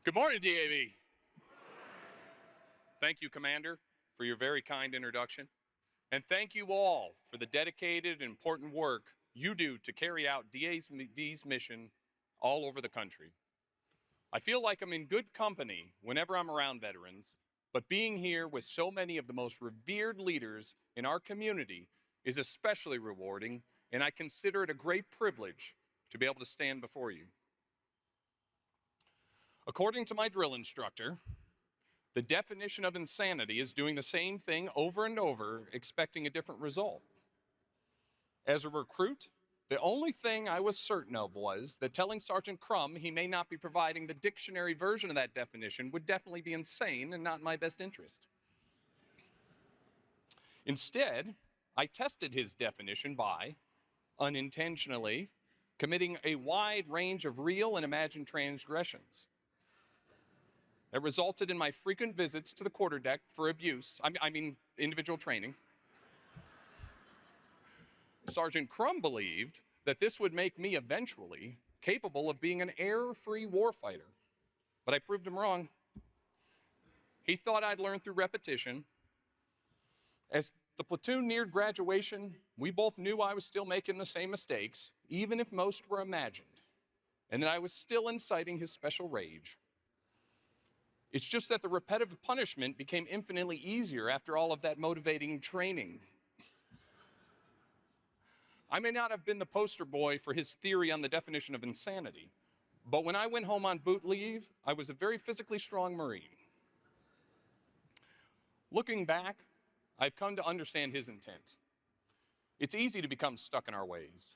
Good morning, DAV. Thank you, Commander, for your very kind introduction. And thank you all for the dedicated and important work you do to carry out DAV's mission all over the country. I feel like I'm in good company whenever I'm around veterans, but being here with so many of the most revered leaders in our community is especially rewarding, and I consider it a great privilege to be able to stand before you. According to my drill instructor, the definition of insanity is doing the same thing over and over, expecting a different result. As a recruit, the only thing I was certain of was that telling Sergeant Crum he may not be providing the dictionary version of that definition would definitely be insane and not in my best interest. Instead, I tested his definition by, unintentionally, committing a wide range of real and imagined transgressions. That resulted in my frequent visits to the quarterdeck for abuse, I mean individual training. Sergeant Crum believed that this would make me eventually capable of being an error-free warfighter, but I proved him wrong. He thought I'd learn through repetition. As the platoon neared graduation, we both knew I was still making the same mistakes, even if most were imagined, and that I was still inciting his special rage. It's just that the repetitive punishment became infinitely easier after all of that motivating training. I may not have been the poster boy for his theory on the definition of insanity, but when I went home on boot leave, I was a very physically strong Marine. Looking back, I've come to understand his intent. It's easy to become stuck in our ways.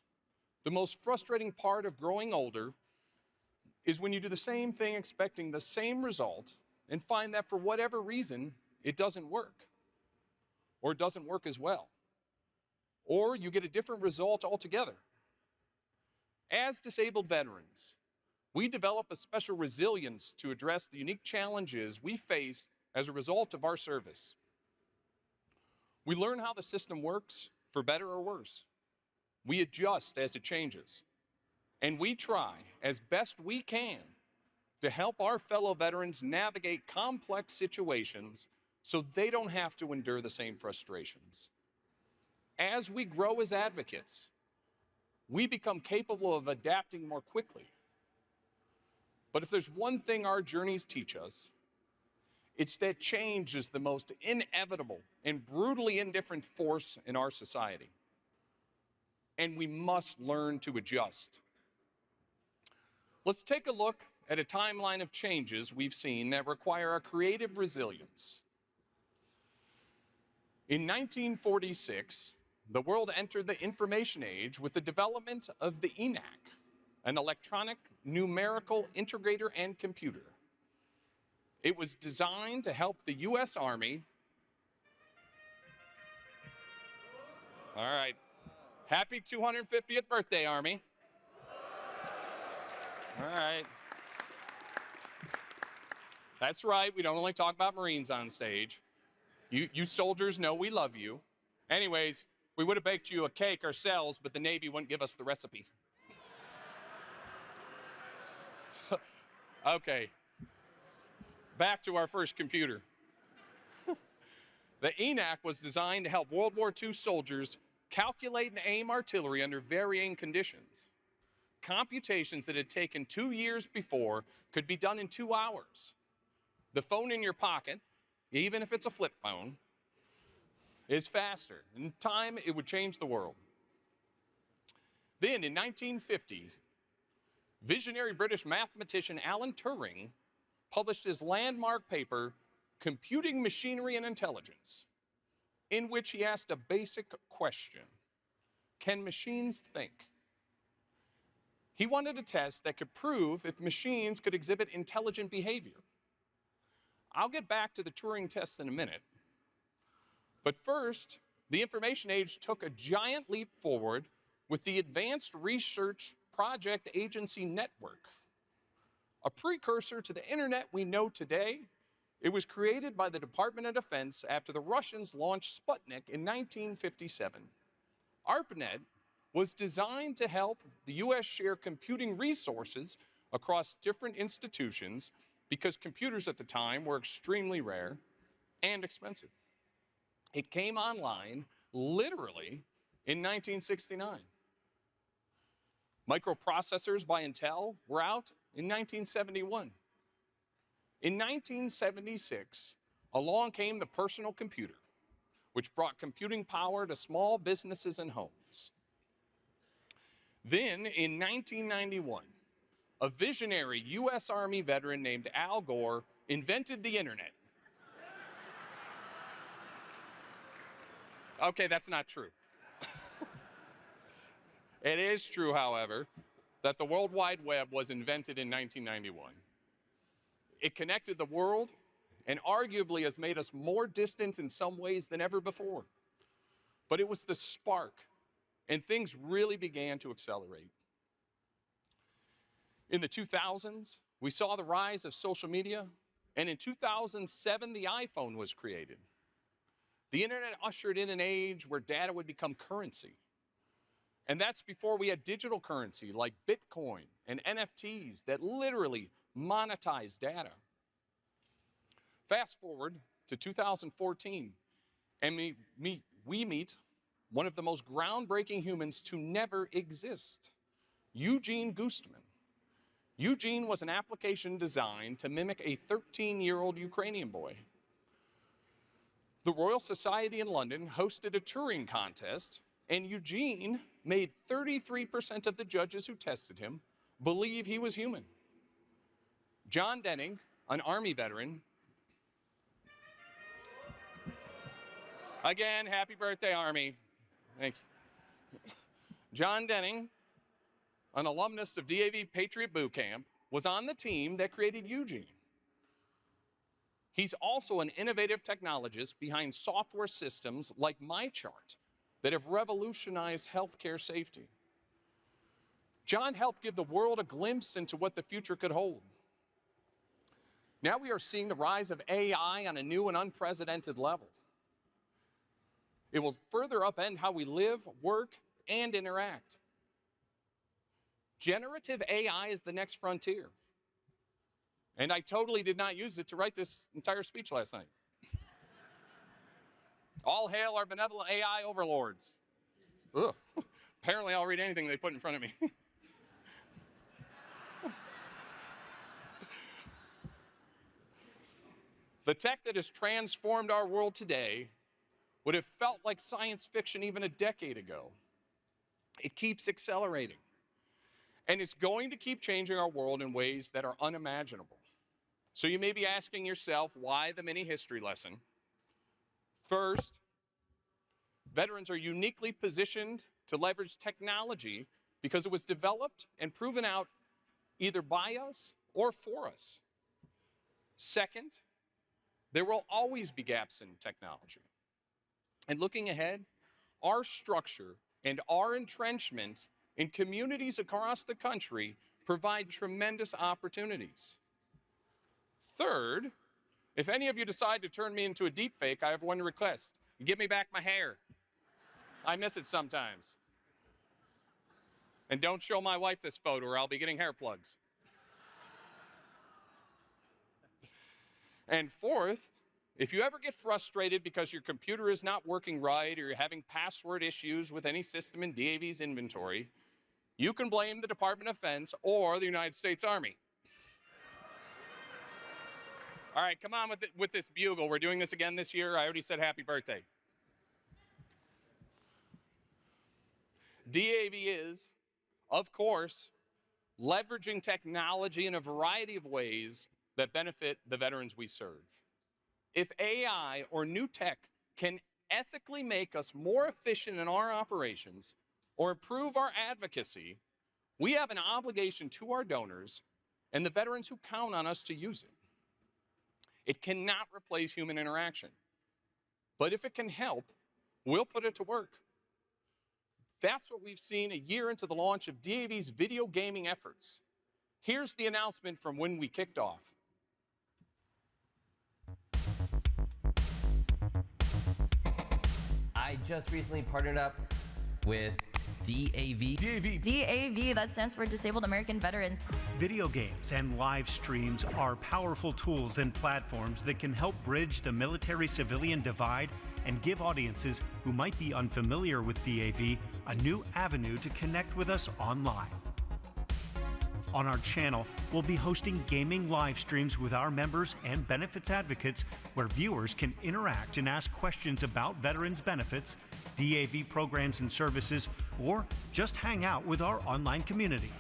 The most frustrating part of growing older is when you do the same thing expecting the same result and find that for whatever reason, it doesn't work, or it doesn't work as well, or you get a different result altogether. As disabled veterans, we develop a special resilience to address the unique challenges we face as a result of our service. We learn how the system works, for better or worse. We adjust as it changes, and we try as best we can to help our fellow veterans navigate complex situations so they don't have to endure the same frustrations. As we grow as advocates, we become capable of adapting more quickly. But if there's one thing our journeys teach us, it's that change is the most inevitable and brutally indifferent force in our society. And we must learn to adjust. Let's take a look at a timeline of changes we've seen that require a creative resilience. In 1946, the world entered the information age with the development of the ENAC, an electronic numerical integrator and computer. It was designed to help the U.S. Army. All right. Happy 250th birthday, Army. All right. That's right, we don't only talk about Marines on stage. You soldiers know we love you. Anyways, we would have baked you a cake ourselves, but the Navy wouldn't give us the recipe. Okay, back to our first computer. The ENAC was designed to help World War II soldiers calculate and aim artillery under varying conditions. Computations that had taken 2 years before could be done in 2 hours. The phone in your pocket, even if it's a flip phone, is faster. In time, it would change the world. Then, in 1950, visionary British mathematician Alan Turing published his landmark paper, Computing Machinery and Intelligence, in which he asked a basic question: can machines think? He wanted a test that could prove if machines could exhibit intelligent behavior. I'll get back to the Turing test in a minute. But first, the information age took a giant leap forward with the Advanced Research Project Agency Network. A precursor to the internet we know today, it was created by the Department of Defense after the Russians launched Sputnik in 1957. ARPANET was designed to help the U.S. share computing resources across different institutions because computers at the time were extremely rare and expensive. It came online literally in 1969. Microprocessors by Intel were out in 1971. In 1976, along came the personal computer, which brought computing power to small businesses and homes. Then, in 1991, a visionary US Army veteran named Al Gore invented the internet. Okay, that's not true. It is true, however, that the World Wide Web was invented in 1991. It connected the world and arguably has made us more distant in some ways than ever before. But it was the spark, and things really began to accelerate. In the 2000s, we saw the rise of social media, and in 2007, the iPhone was created. The internet ushered in an age where data would become currency. And that's before we had digital currency like Bitcoin and NFTs that literally monetize data. Fast forward to 2014, and we meet one of the most groundbreaking humans to never exist, Eugene Goostman. Eugene was an application designed to mimic a 13-year-old Ukrainian boy. The Royal Society in London hosted a Turing contest, and Eugene made 33% of the judges who tested him believe he was human. John Denning, an Army veteran, again, happy birthday, Army. Thank you. John Denning, an alumnus of DAV Patriot Boot Camp, was on the team that created Eugene. He's also an innovative technologist behind software systems like MyChart that have revolutionized healthcare safety. John helped give the world a glimpse into what the future could hold. Now we are seeing the rise of AI on a new and unprecedented level. It will further upend how we live, work, and interact. Generative AI is the next frontier. And I totally did not use it to write this entire speech last night. All hail our benevolent AI overlords. Ugh. Apparently I'll read anything they put in front of me. The tech that has transformed our world today would have felt like science fiction even a decade ago. It keeps accelerating. And it's going to keep changing our world in ways that are unimaginable. So you may be asking yourself, why the mini history lesson? First, veterans are uniquely positioned to leverage technology because it was developed and proven out either by us or for us. Second, there will always be gaps in technology. And looking ahead, our structure and our entrenchment in communities across the country provide tremendous opportunities. Third, if any of you decide to turn me into a deepfake, I have one request. Give me back my hair. I miss it sometimes. And don't show my wife this photo or I'll be getting hair plugs. And fourth, if you ever get frustrated because your computer is not working right or you're having password issues with any system in DAV's inventory, you can blame the Department of Defense or the United States Army. All right, come on with this bugle. We're doing this again this year. I already said happy birthday. DAV is, of course, leveraging technology in a variety of ways that benefit the veterans we serve. If AI or new tech can ethically make us more efficient in our operations or improve our advocacy, we have an obligation to our donors and the veterans who count on us to use it. It cannot replace human interaction. But if it can help, we'll put it to work. That's what we've seen a year into the launch of DAV's video gaming efforts. Here's the announcement from when we kicked off. I just recently partnered up with DAV. DAV, that stands for Disabled American Veterans. Video games and live streams are powerful tools and platforms that can help bridge the military-civilian divide and give audiences who might be unfamiliar with DAV a new avenue to connect with us online. On our channel, we'll be hosting gaming live streams with our members and benefits advocates where viewers can interact and ask questions about veterans benefits, DAV programs and services, or just hang out with our online community.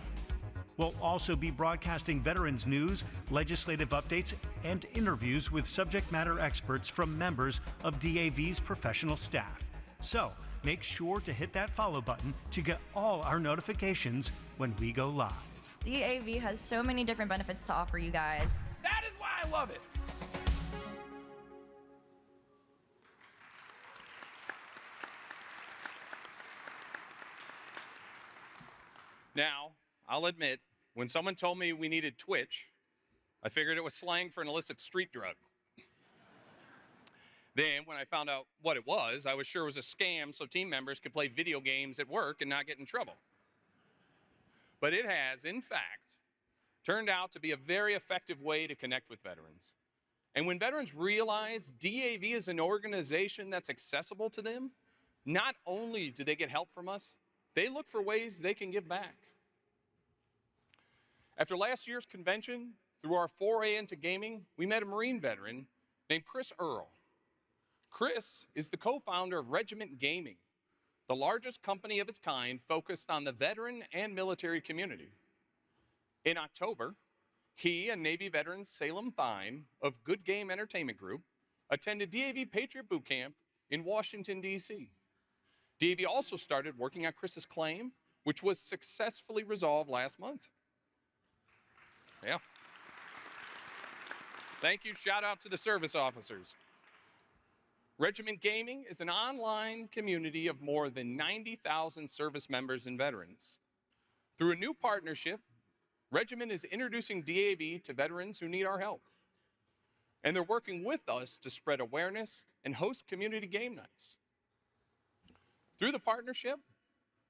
We'll also be broadcasting veterans news, legislative updates, and interviews with subject matter experts from members of DAV's professional staff. So, make sure to hit that follow button to get all our notifications when we go live. DAV has so many different benefits to offer you guys. That is why I love it. Now, I'll admit, when someone told me we needed Twitch, I figured it was slang for an illicit street drug. Then, when I found out what it was, I was sure it was a scam so team members could play video games at work and not get in trouble. But it has, in fact, turned out to be a very effective way to connect with veterans. And when veterans realize DAV is an organization that's accessible to them, not only do they get help from us, they look for ways they can give back. After last year's convention, through our foray into gaming, we met a Marine veteran named Chris Earl. Chris is the co-founder of Regiment Gaming, the largest company of its kind focused on the veteran and military community. In October, he and Navy veteran Salem Thine of Good Game Entertainment Group attended DAV Patriot Boot Camp in Washington, D.C. DAV also started working on Chris's claim, which was successfully resolved last month. Yeah. Thank you. Shout out to the service officers. Regiment Gaming is an online community of more than 90,000 service members and veterans. Through a new partnership, Regiment is introducing DAV to veterans who need our help. And they're working with us to spread awareness and host community game nights. Through the partnership,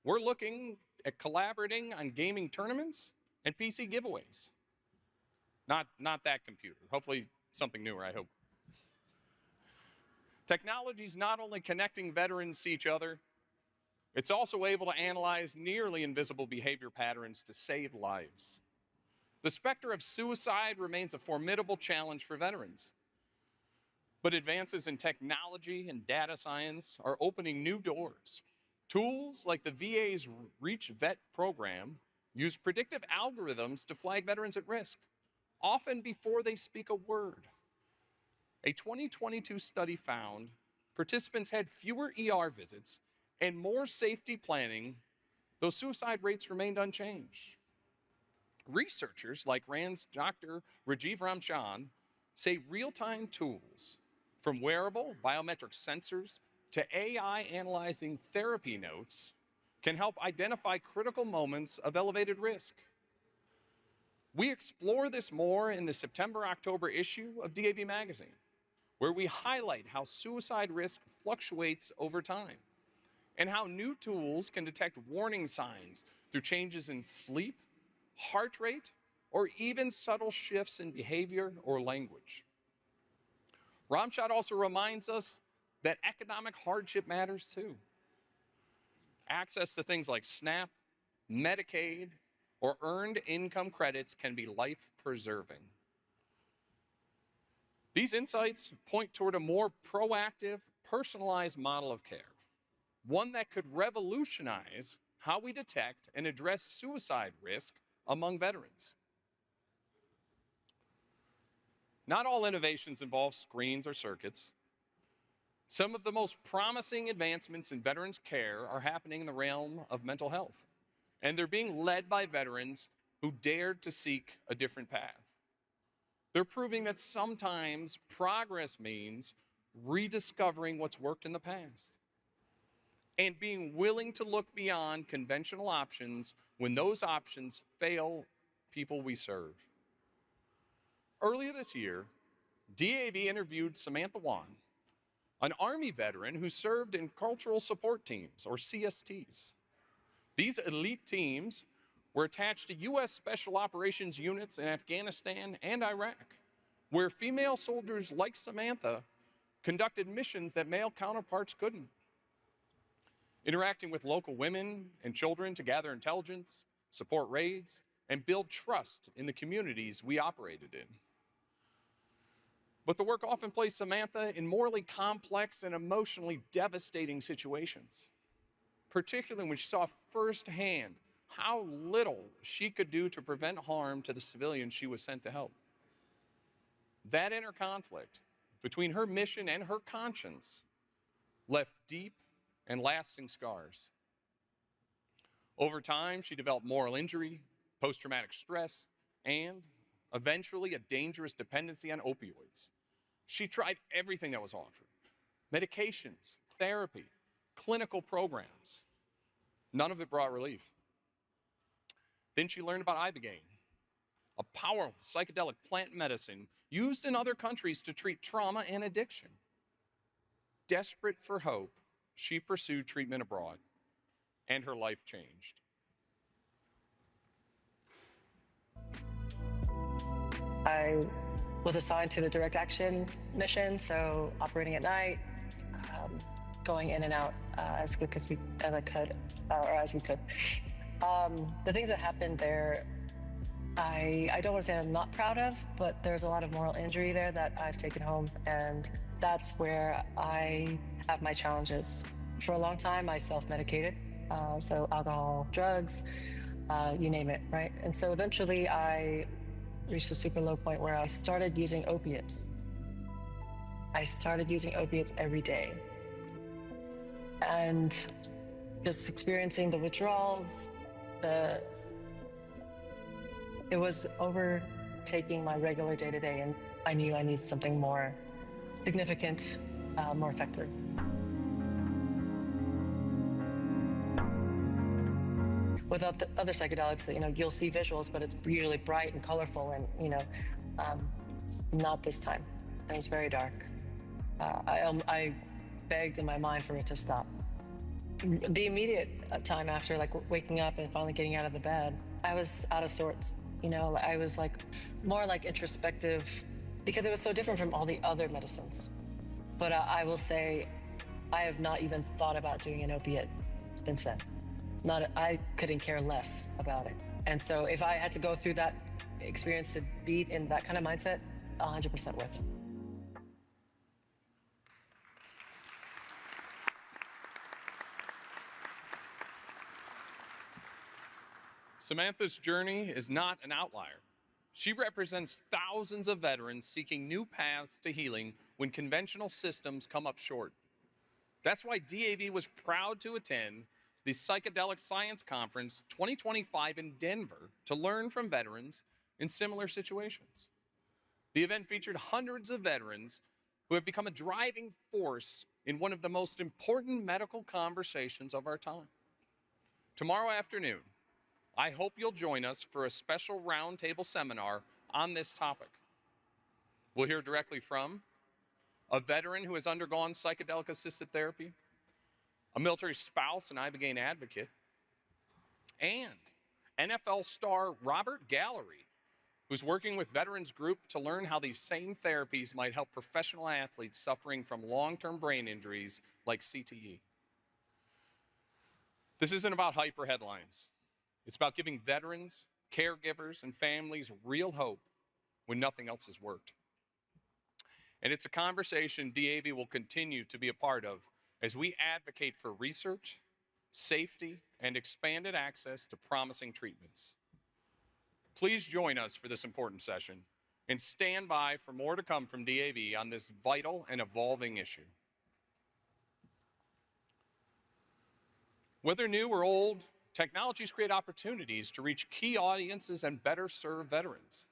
we're looking at collaborating on gaming tournaments and PC giveaways. Not that computer. Hopefully something newer, I hope. Technology is not only connecting veterans to each other, it's also able to analyze nearly invisible behavior patterns to save lives. The specter of suicide remains a formidable challenge for veterans. But advances in technology and data science are opening new doors. Tools like the VA's Reach Vet program use predictive algorithms to flag veterans at risk, often before they speak a word. A 2022 study found participants had fewer ER visits and more safety planning, though suicide rates remained unchanged. Researchers like RAND's Dr. Rajiv Ramchan say real-time tools, from wearable biometric sensors to AI analyzing therapy notes, can help identify critical moments of elevated risk. We explore this more in the September-October issue of DAV Magazine, where we highlight how suicide risk fluctuates over time and how new tools can detect warning signs through changes in sleep, heart rate, or even subtle shifts in behavior or language. Ramchat also reminds us that economic hardship matters too. Access to things like SNAP, Medicaid, or earned income credits can be life-preserving. These insights point toward a more proactive, personalized model of care, one that could revolutionize how we detect and address suicide risk among veterans. Not all innovations involve screens or circuits. Some of the most promising advancements in veterans care are happening in the realm of mental health, and they're being led by veterans who dared to seek a different path. They're proving that sometimes progress means rediscovering what's worked in the past and being willing to look beyond conventional options when those options fail people we serve. Earlier this year, DAV interviewed Samantha Wan, an Army veteran who served in cultural support teams, or CSTs. These elite teams were attached to U.S. Special Operations units in Afghanistan and Iraq, where female soldiers like Samantha conducted missions that male counterparts couldn't. Interacting with local women and children to gather intelligence, support raids, and build trust in the communities we operated in. But the work often placed Samantha in morally complex and emotionally devastating situations, particularly when she saw firsthand how little she could do to prevent harm to the civilians she was sent to help. That inner conflict between her mission and her conscience left deep and lasting scars. Over time, she developed moral injury, post-traumatic stress, and eventually a dangerous dependency on opioids. She tried everything that was offered: medications, therapy, clinical programs. None of it brought relief. Then she learned about ibogaine, a powerful psychedelic plant medicine used in other countries to treat trauma and addiction. Desperate for hope, she pursued treatment abroad, and her life changed. I was assigned to the direct action mission, so operating at night, going in and out as quick as I could, or as we could. The things that happened there, I don't want to say I'm not proud of, but there's a lot of moral injury there that I've taken home, and that's where I have my challenges. For a long time, I self-medicated, so alcohol, drugs, you name it, right? And so eventually I reached a super low point where I started using opiates. I started using opiates every day. And just experiencing the withdrawals, it was overtaking my regular day-to-day, and I knew I needed something more significant, more effective. Without the other psychedelics, you'll see visuals, but it's really bright and colorful, and not this time. It was very dark. I begged in my mind for it to stop. The immediate time after, waking up and finally getting out of the bed, I was out of sorts. I was more introspective, because it was so different from all the other medicines. But I will say, I have not even thought about doing an opiate since then. I couldn't care less about it. And so if I had to go through that experience to be in that kind of mindset, 100% worth it. Samantha's journey is not an outlier. She represents thousands of veterans seeking new paths to healing when conventional systems come up short. That's why DAV was proud to attend the Psychedelic Science Conference 2025 in Denver to learn from veterans in similar situations. The event featured hundreds of veterans who have become a driving force in one of the most important medical conversations of our time. Tomorrow afternoon, I hope you'll join us for a special roundtable seminar on this topic. We'll hear directly from a veteran who has undergone psychedelic-assisted therapy, a military spouse and ibogaine advocate, and NFL star Robert Gallery, who's working with Veterans Group to learn how these same therapies might help professional athletes suffering from long-term brain injuries like CTE. This isn't about hype or headlines. It's about giving veterans, caregivers, and families real hope when nothing else has worked. And it's a conversation DAV will continue to be a part of as we advocate for research, safety, and expanded access to promising treatments. Please join us for this important session and stand by for more to come from DAV on this vital and evolving issue. Whether new or old, technologies create opportunities to reach key audiences and better serve veterans.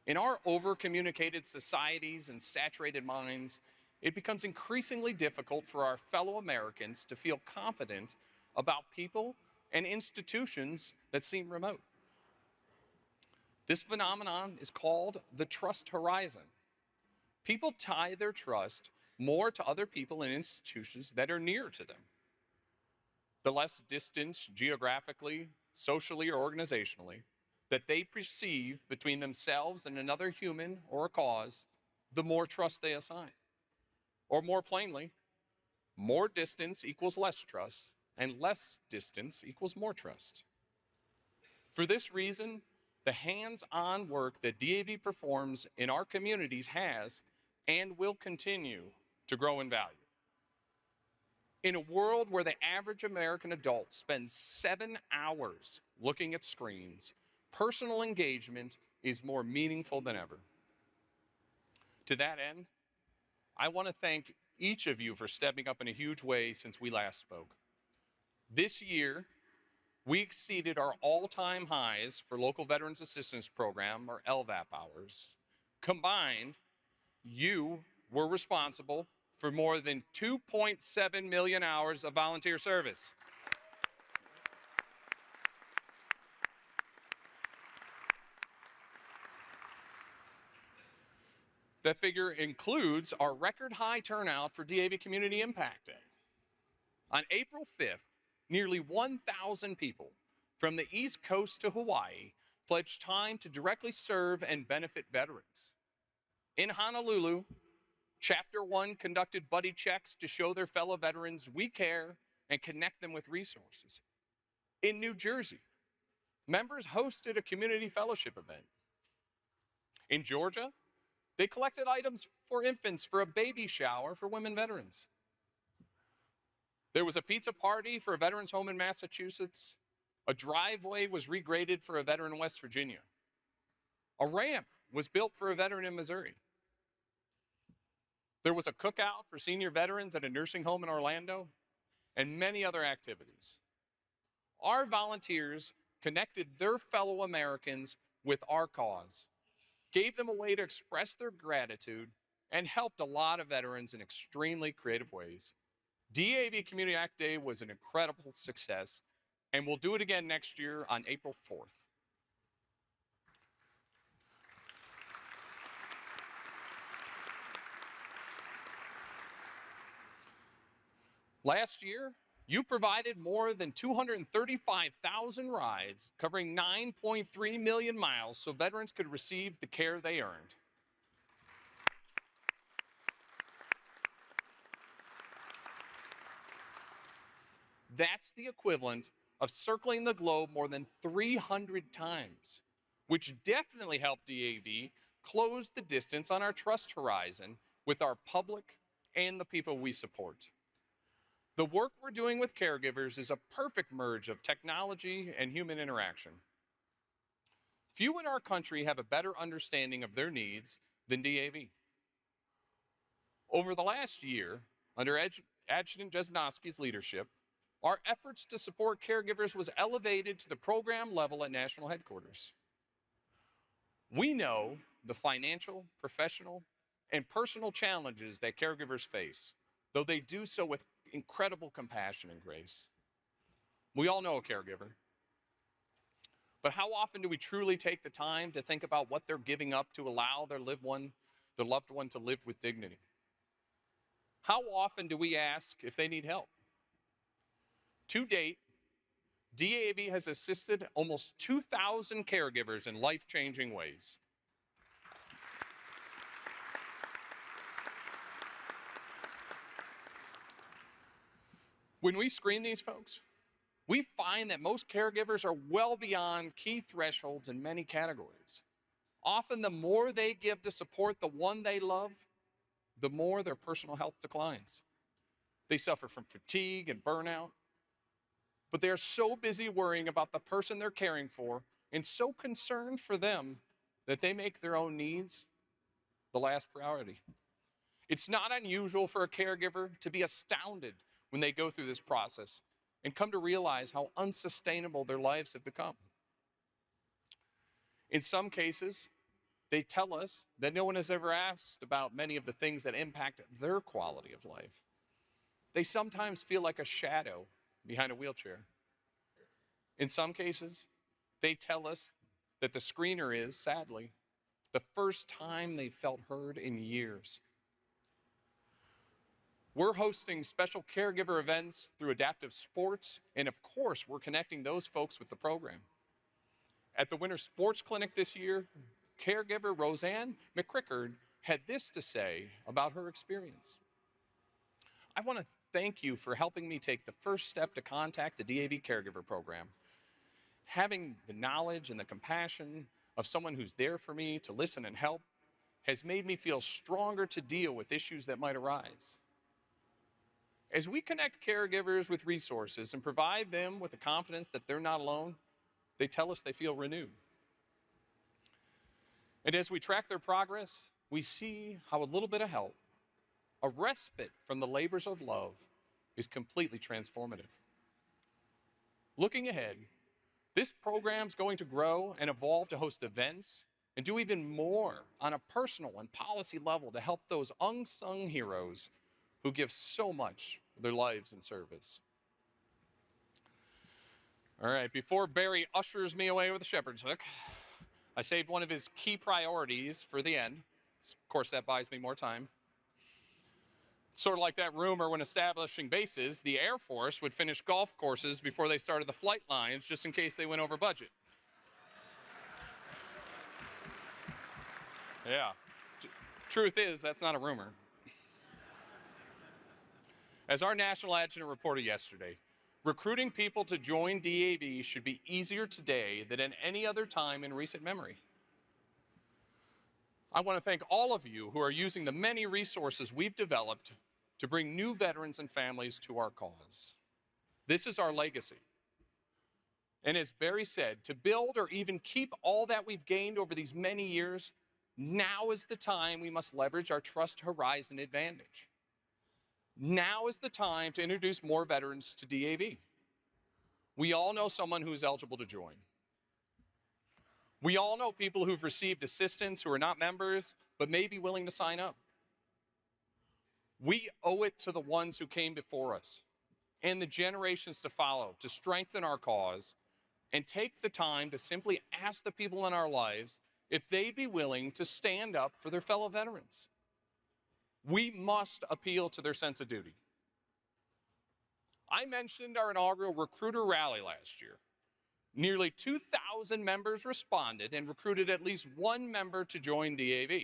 In our over-communicated societies and saturated minds, it becomes increasingly difficult for our fellow Americans to feel confident about people and institutions that seem remote. This phenomenon is called the trust horizon. People tie their trust more to other people and institutions that are near to them. the less distance geographically, socially, or organizationally that they perceive between themselves and another human or a cause, the more trust they assign. Or more plainly, more distance equals less trust, and less distance equals more trust. For this reason, the hands-on work that DAV performs in our communities has and will continue to grow in value. In a world where the average American adult spends 7 hours looking at screens, personal engagement is more meaningful than ever. To that end, I want to thank each of you for stepping up in a huge way since we last spoke. This year, we exceeded our all-time highs for Local Veterans Assistance Program, or LVAP hours. Combined, you were responsible for more than 2.7 million hours of volunteer service. That figure includes our record high turnout for DAV Community Impact Day. On April 5th, nearly 1,000 people from the East Coast to Hawaii pledged time to directly serve and benefit veterans. In Honolulu, Chapter 1 conducted buddy checks to show their fellow veterans we care and connect them with resources. In New Jersey, members hosted a community fellowship event. In Georgia, they collected items for infants for a baby shower for women veterans. There was a pizza party for a veterans home in Massachusetts. A driveway was regraded for a veteran in West Virginia. A ramp was built for a veteran in Missouri. There was a cookout for senior veterans at a nursing home in Orlando, and many other activities. Our volunteers connected their fellow Americans with our cause, gave them a way to express their gratitude, and helped a lot of veterans in extremely creative ways. DAV Community Act Day was an incredible success, and we'll do it again next year on April 4th. Last year, you provided more than 235,000 rides covering 9.3 million miles so veterans could receive the care they earned. That's the equivalent of circling the globe more than 300 times, which definitely helped DAV close the distance on our trust horizon with our public and the people we support. The work we're doing with caregivers is a perfect merge of technology and human interaction. Few in our country have a better understanding of their needs than DAV. Over the last year, under Adjutant Jesnowski's leadership, our efforts to support caregivers was elevated to the program level at national headquarters. We know the financial, professional, and personal challenges that caregivers face, though they do so with incredible compassion and grace. We all know a caregiver. But how often do we truly take the time to think about what they're giving up to allow their loved one to live with dignity? How often do we ask if they need help? To date, DAV has assisted almost 2,000 caregivers in life-changing ways. When we screen these folks, we find that most caregivers are well beyond key thresholds in many categories. Often, the more they give to support the one they love, the more their personal health declines. They suffer from fatigue and burnout, but they are so busy worrying about the person they're caring for and so concerned for them that they make their own needs the last priority. It's not unusual for a caregiver to be astounded when they go through this process and come to realize how unsustainable their lives have become. In some cases, they tell us that no one has ever asked about many of the things that impact their quality of life. They sometimes feel like a shadow behind a wheelchair. In some cases, they tell us that the screener is, sadly, the first time they felt heard in years. We're hosting special caregiver events through adaptive sports, and of course, we're connecting those folks with the program. At the Winter Sports Clinic this year, caregiver Roseanne McCrickard had this to say about her experience. I want to thank you for helping me take the first step to contact the DAV Caregiver Program. Having the knowledge and the compassion of someone who's there for me to listen and help has made me feel stronger to deal with issues that might arise. As we connect caregivers with resources and provide them with the confidence that they're not alone, they tell us they feel renewed. And as we track their progress, we see how a little bit of help, a respite from the labors of love, is completely transformative. Looking ahead, this program's going to grow and evolve to host events and do even more on a personal and policy level to help those unsung heroes who give so much of their lives in service. All right, before Barry ushers me away with a shepherd's hook, I saved one of his key priorities for the end. Of course, that buys me more time. Sort of like that rumor when establishing bases, the Air Force would finish golf courses before they started the flight lines just in case they went over budget. Yeah. Truth is, that's not a rumor. As our national adjutant reported yesterday, recruiting people to join DAV should be easier today than at any other time in recent memory. I want to thank all of you who are using the many resources we've developed to bring new veterans and families to our cause. This is our legacy. And as Barry said, to build or even keep all that we've gained over these many years, now is the time we must leverage our Trust Horizon advantage. Now is the time to introduce more veterans to DAV. We all know someone who's eligible to join. We all know people who've received assistance who are not members, but may be willing to sign up. We owe it to the ones who came before us and the generations to follow to strengthen our cause and take the time to simply ask the people in our lives if they'd be willing to stand up for their fellow veterans. We must appeal to their sense of duty. I mentioned our inaugural recruiter rally last year. Nearly 2,000 members responded and recruited at least one member to join DAV.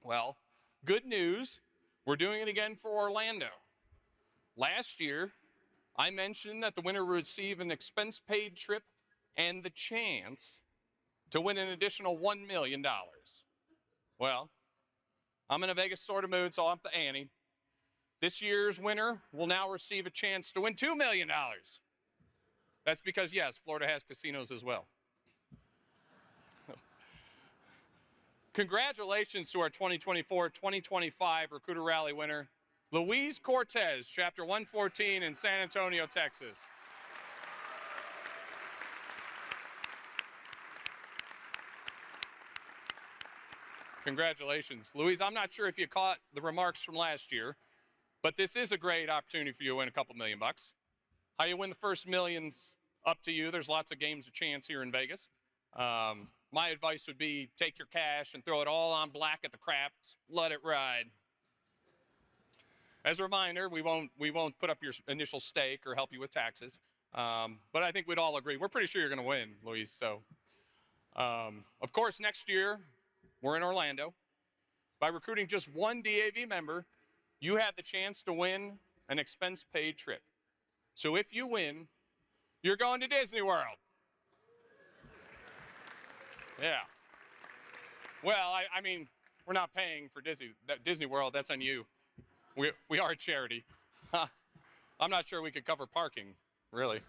Well, good news, we're doing it again for Orlando. Last year, I mentioned that the winner would receive an expense-paid trip and the chance to win an additional $1 million. Well, I'm in a Vegas sort of mood, so I'll up the ante. This year's winner will now receive a chance to win $2 million. That's because, yes, Florida has casinos as well. Congratulations to our 2024-2025 Recruiter Rally winner, Luis Cortez, Chapter 114 in San Antonio, Texas. Congratulations. Luis, I'm not sure if you caught the remarks from last year, but this is a great opportunity for you to win a couple $1 million. How you win the first million's up to you. There's lots of games of chance here in Vegas. My advice would be take your cash and throw it all on black at the craps. Let it ride. As a reminder, we won't put up your initial stake or help you with taxes. But I think we'd all agree. We're pretty sure you're going to win, Luis. So, of course, next year, we're in Orlando. By recruiting just one DAV member, you have the chance to win an expense-paid trip. So if you win, you're going to Disney World. Yeah. Well, I mean, we're not paying for Disney World. That's on you. We are a charity. I'm not sure we could cover parking, really.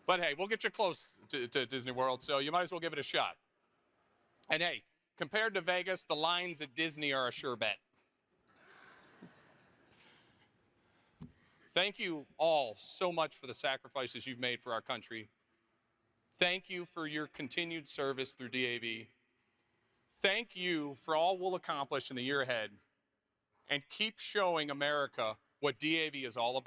But hey, we'll get you close to Disney World, so you might as well give it a shot. And hey, compared to Vegas, the lines at Disney are a sure bet. Thank you all so much for the sacrifices you've made for our country. Thank you for your continued service through DAV. Thank you for all we'll accomplish in the year ahead. And keep showing America what DAV is all about.